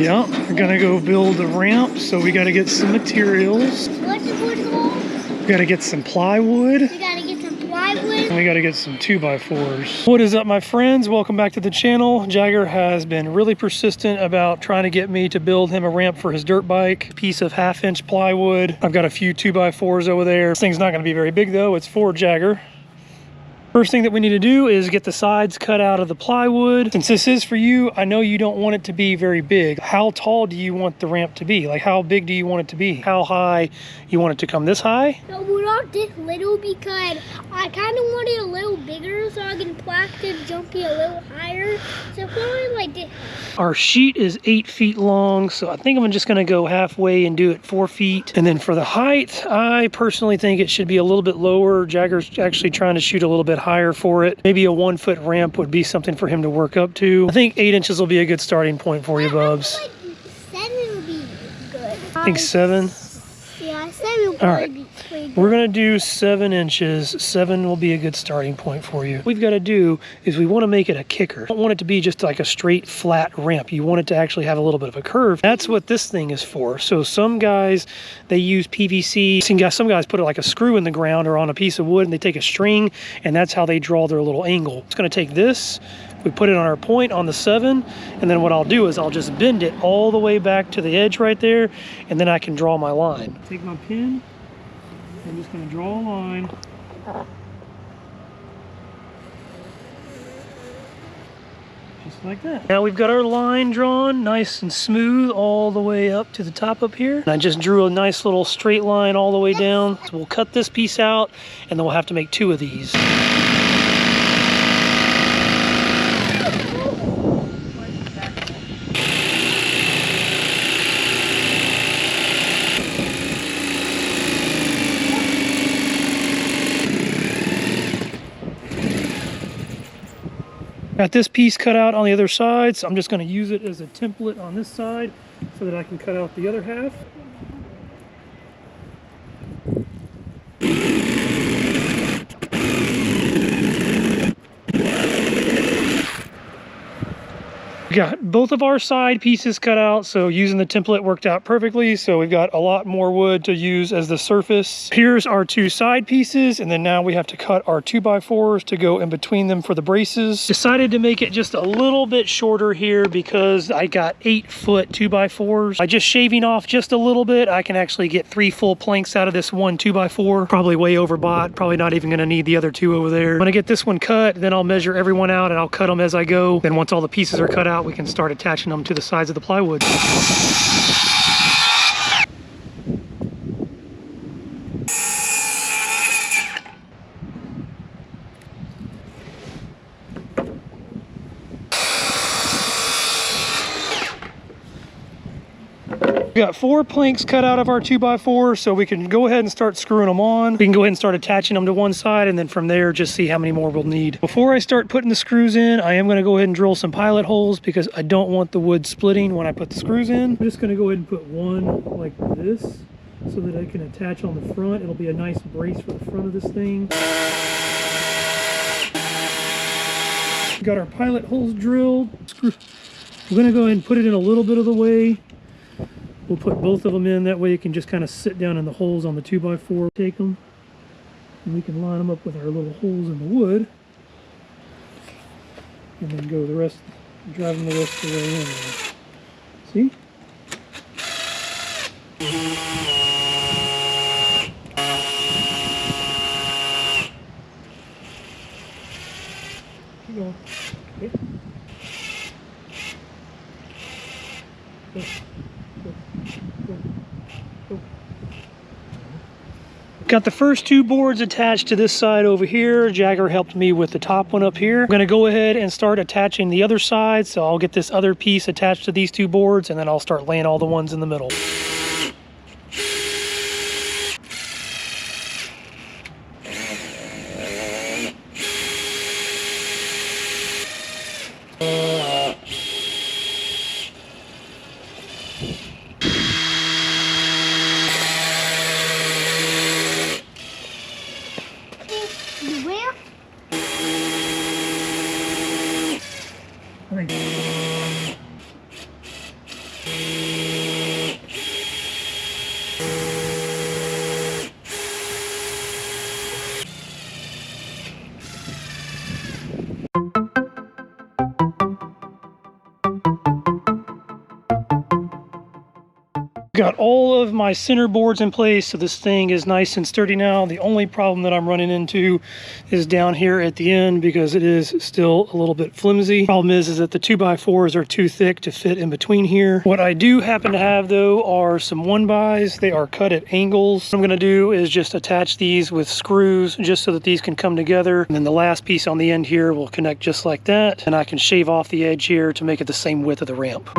Yeah, we're gonna go build a ramp, so we gotta get some materials. What's the wood called? We gotta get some plywood. We gotta get some plywood. And we gotta get some 2x4s. What is up, my friends? Welcome back to the channel. Jagger has been really persistent about trying to get me to build him a ramp for his dirt bike. A piece of 1/2-inch plywood. I've got a few 2x4s over there. This thing's not gonna be very big though. It's for Jagger. First thing that we need to do is get the sides cut out of the plywood. Since this is for you, I know you don't want it to be very big. How tall do you want the ramp to be? Like, how big do you want it to be? How high? You want it to come this high? No, we're not this little because I kind of want it a little bigger so I can practice jumping a little higher. So probably like this. Our sheet is 8 feet long, so I think I'm just gonna go halfway and do it 4 feet. And then for the height, I personally think it should be a little bit lower. Jagger's actually trying to shoot a little bit higher for it. Maybe a 1 foot ramp would be something for him to work up to. I think 8 inches will be a good starting point for you, Bubs. I feel like 7 would be good. I think 7. Yeah, 7 would All right. be pretty good. We're gonna do 7 inches. 7 will be a good starting point for you. What we've gotta do is we wanna make it a kicker. You don't want it to be just like a straight flat ramp. You want it to actually have a little bit of a curve. That's what this thing is for. So some guys, they use PVC. Some guys put it like a screw in the ground or on a piece of wood and they take a string and that's how they draw their little angle. It's gonna take this, we put it on our point on the 7, and then what I'll do is I'll just bend it all the way back to the edge right there, and then I can draw my line. Take my pin, I'm just gonna draw a line. Just like that. Now we've got our line drawn nice and smooth all the way up to the top up here. And I just drew a nice little straight line all the way down. So we'll cut this piece out, and then we'll have to make 2 of these. Got this piece cut out on the other side, so I'm just going to use it as a template on this side so that I can cut out the other half. We got both of our side pieces cut out, so using the template worked out perfectly. So we've got a lot more wood to use as the surface. Here's our 2 side pieces, and then now we have to cut our 2x4s to go in between them for the braces. Decided to make it just a little bit shorter here because I got 8 foot 2x4s. By just shaving off just a little bit, I can actually get 3 full planks out of this one 2x4. Probably way overbought, probably not even gonna need the other 2 over there. When I get this one cut, then I'll measure everyone out and I'll cut them as I go. Then once all the pieces are cut out, we can start attaching them to the sides of the plywood. We got 4 planks cut out of our 2x4, so we can go ahead and start screwing them on. We can go ahead and start attaching them to one side, and then from there, just see how many more we'll need. Before I start putting the screws in, I am gonna go ahead and drill some pilot holes because I don't want the wood splitting when I put the screws in. I'm just gonna go ahead and put one like this so that I can attach on the front. It'll be a nice brace for the front of this thing. We got our pilot holes drilled. We're gonna go ahead and put it in a little bit of the way. We'll put both of them in, that way you can just kind of sit down in the holes on the 2x4, take them, and we can line them up with our little holes in the wood, and then go the rest, drive them the rest of the way in there. See? Keep going. Okay. Go. Got the first 2 boards attached to this side over here. Jagger helped me with the top one up here. I'm gonna go ahead and start attaching the other side. So I'll get this other piece attached to these 2 boards, and then I'll start laying all the ones in the middle. I think Got all of my center boards in place, so this thing is nice and sturdy now. The only problem that I'm running into is down here at the end because it is still a little bit flimsy. Problem is that the 2x4s are too thick to fit in between here. What I do happen to have though are some 1x. They are cut at angles. What I'm gonna do is just attach these with screws just so that these can come together. And then the last piece on the end here will connect just like that. And I can shave off the edge here to make it the same width of the ramp.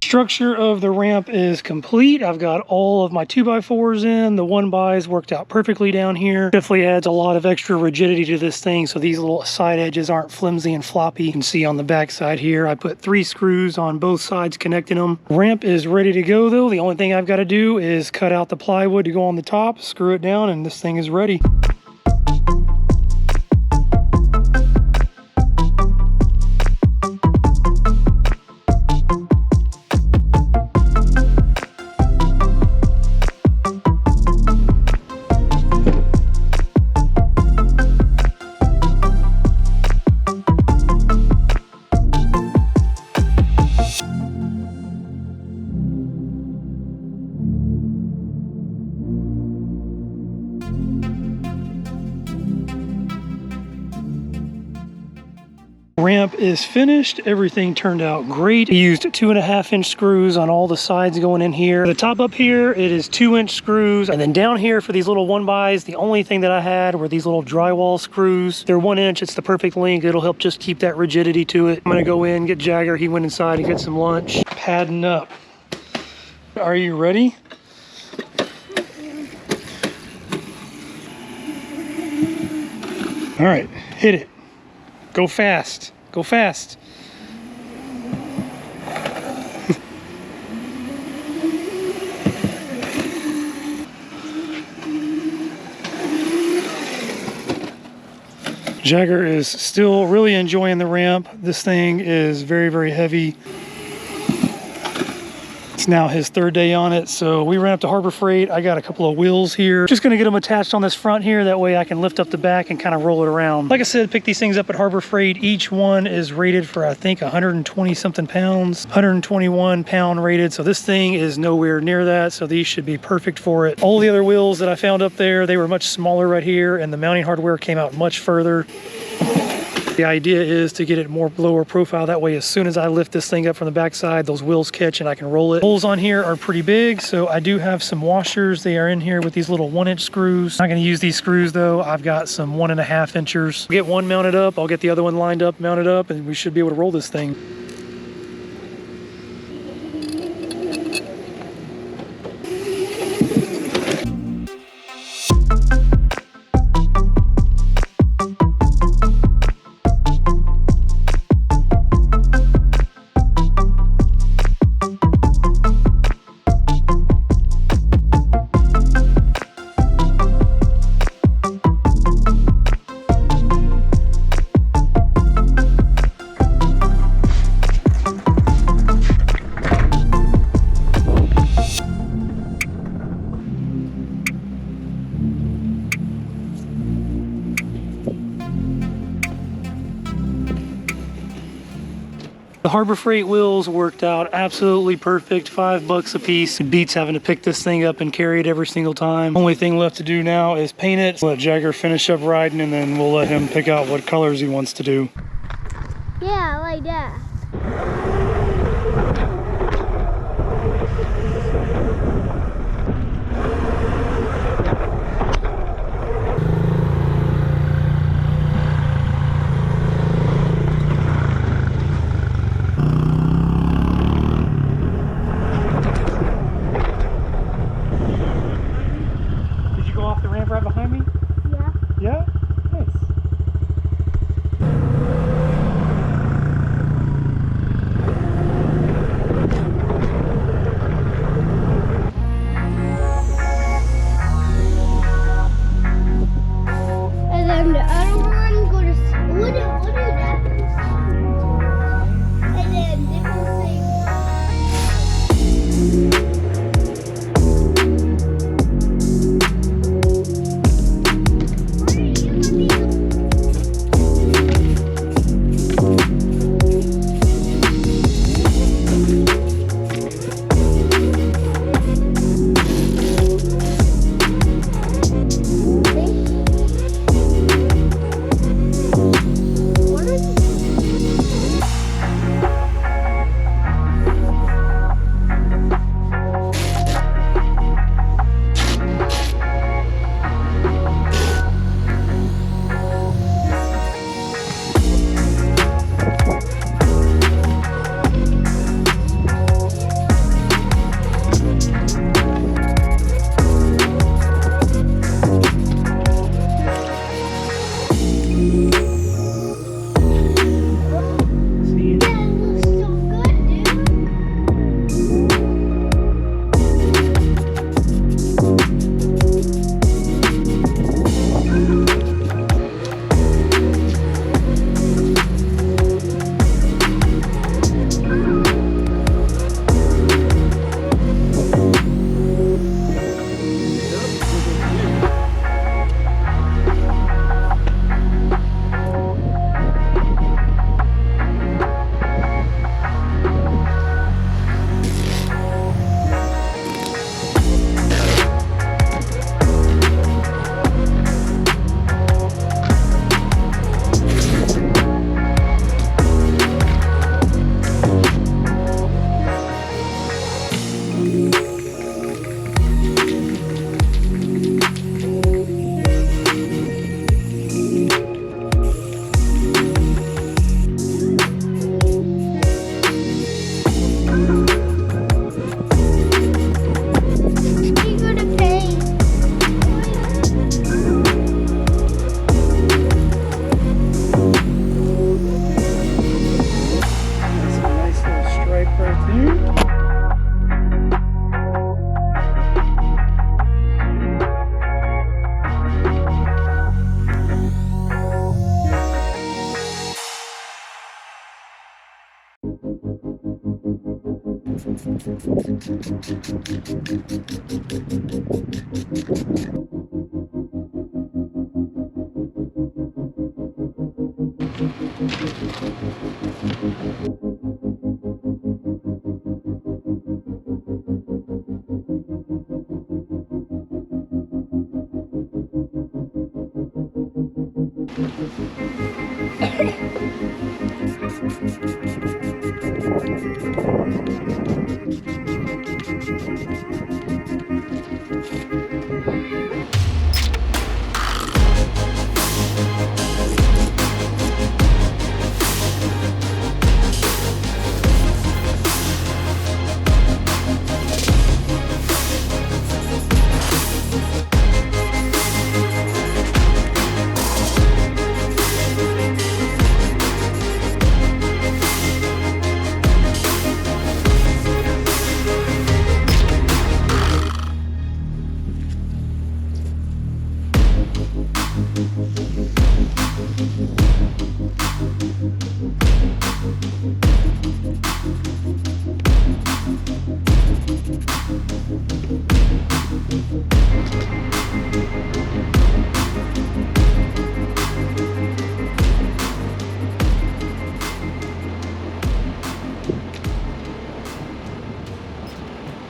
Structure of the ramp is complete. I've got all of my 2x4s in. The 1x's worked out perfectly down here. Definitely adds a lot of extra rigidity to this thing so these little side edges aren't flimsy and floppy. You can see on the back side here, I put 3 screws on both sides connecting them. Ramp is ready to go though. The only thing I've got to do is cut out the plywood to go on the top, screw it down, and this thing is ready. Ramp is finished. Everything turned out great. I used 2.5-inch screws on all the sides going in here. The top up here, it is 2-inch screws. And then down here for these little 1x's, the only thing that I had were these little drywall screws. They're 1 inch. It's the perfect length. It'll help just keep that rigidity to it. I'm gonna go in, get Jagger. He went inside and get some lunch. Padding up. Are you ready? All right, hit it. Go fast. Go fast. Jagger is still really enjoying the ramp. This thing is very, very heavy. It's now his 3rd day on it, so we ran up to Harbor Freight. I got a couple of wheels here. Just gonna get them attached on this front here. That way I can lift up the back and kind of roll it around. Like I said, pick these things up at Harbor Freight. Each one is rated for, I think, 120 something pounds, 121 pound rated. So this thing is nowhere near that. So these should be perfect for it. All the other wheels that I found up there, they were much smaller right here, and the mounting hardware came out much further. The idea is to get it more lower profile. That way, as soon as I lift this thing up from the backside, those wheels catch and I can roll it. Holes on here are pretty big, so I do have some washers. They are in here with these little 1-inch screws. Not gonna use these screws though. I've got some 1.5 inchers. Get one mounted up, I'll get the other one lined up, mounted up, and we should be able to roll this thing. The Harbor Freight wheels worked out absolutely perfect. $5 a piece. It beats having to pick this thing up and carry it every single time. Only thing left to do now is paint it. Let Jagger finish up riding, and then we'll let him pick out what colors he wants to do. Yeah, like that. Right behind me? Yeah. Yeah? Nice.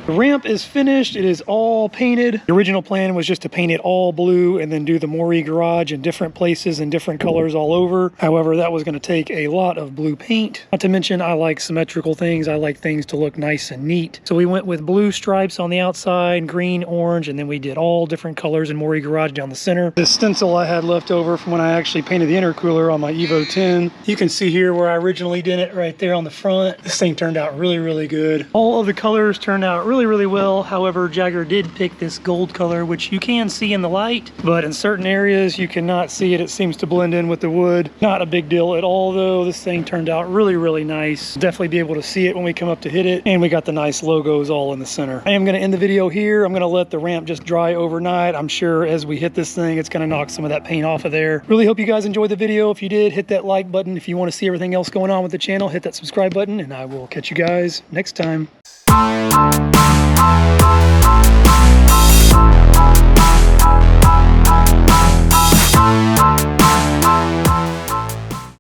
The ramp is finished. It is all painted. The original plan was just to paint it all blue and then do the Moree garage in different places and different colors all over. However, that was going to take a lot of blue paint. Not to mention, I like symmetrical things. I like things to look nice and neat. So we went with blue stripes on the outside, green, orange, and then we did all different colors in Moree garage down the center. This stencil I had left over from when I actually painted the intercooler on my Evo 10. You can see here where I originally did it right there on the front. This thing turned out really, really good. All of the colors turned out really well. However, Jagger did pick this gold color, which you can see in the light, but in certain areas you cannot see it. It seems to blend in with the wood. Not a big deal at all though. This thing turned out really, really nice. Definitely be able to see it when we come up to hit it, and we got the nice logos all in the center. I am going to end the video here. I'm going to let the ramp just dry overnight. I'm sure as we hit this thing, it's going to knock some of that paint off of there. Really hope you guys enjoyed the video. If you did, hit that like button. If you want to see everything else going on with the channel, hit that subscribe button, and I will catch you guys next time.